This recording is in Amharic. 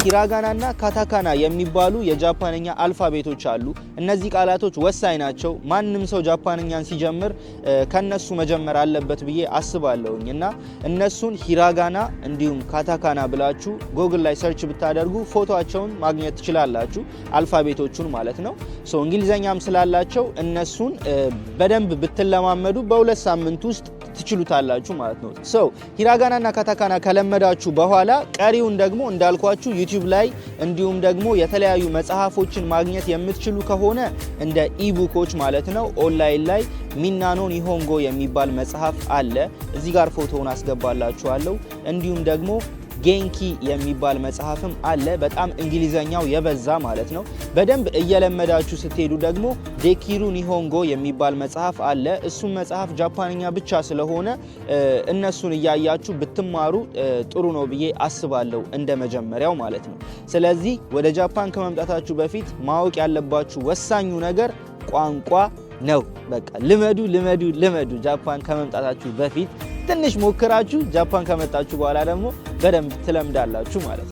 ሂራጋናና ካታካና የሚባሉ የጃፓንኛ አልፋቤቶች አሉ። እነዚህ ቃላቶች ወሳኝ ናቸው። ማንም ሰው ጃፓንኛን ሲጀምር ከነሱ መጀመር አለበት ብዬ አስባለሁኝ እና እነሱን ሂራጋና እንዲሁም ካታካና ብላችሁ ጎግል ላይ ሰርች ብታደርጉ ፎቶአቸውን ማግኘት ትችላላችሁ፣ አልፋቤቶቹን ማለት ነው። እንግሊዘኛም ስላላቸው እነሱን በደንብ ብትለማመዱ በ2 ሳምንት ውስጥ ትችሉታላችሁ ማለት ነው። ሂራጋናና ካታካና ከለመዳችሁ በኋላ ቀሪውን ደግሞ እንዳልኳችሁ ዩቲዩብ ላይ እንዲሁም ደግሞ የተለያዩ መጽሐፎችን ማግኘት የምትችሉ ከሆነ እንደ ኢቡኮች ማለት ነው ኦንላይን ላይ ሚናኖ ኒሆንጎ የሚባል መጽሐፍ አለ። እዚህ ጋር ፎቶውን አስገባላችኋለሁ። እንዲሁም ደግሞ ጌንኪ የሚባል መጽሐፍም አለ። በጣም እንግሊዘኛው የበዛ ማለት ነው። በደንብ እየለመዳችሁ ስትሄዱ ደግሞ ዴኪሩ ኒሆንጎ የሚባል መጽሐፍ አለ። እሱም መጽሐፍ ጃፓንኛ ብቻ ስለሆነ እነሱን እያያችሁ ብትማሩ ጥሩ ነው ብዬ አስባለሁ፣ እንደ መጀመሪያው ማለት ነው። ስለዚህ ወደ ጃፓን ከመምጣታችሁ በፊት ማወቅ ያለባችሁ ወሳኙ ነገር ቋንቋ ነው። በቃ ልመዱ። ጃፓን ከመምጣታችሁ በፊት ትንሽ ሞክራችሁ ጃፓን ከመጣችሁ በኋላ ደግሞ በደንብ ትለምዳላችሁ ማለት ነው።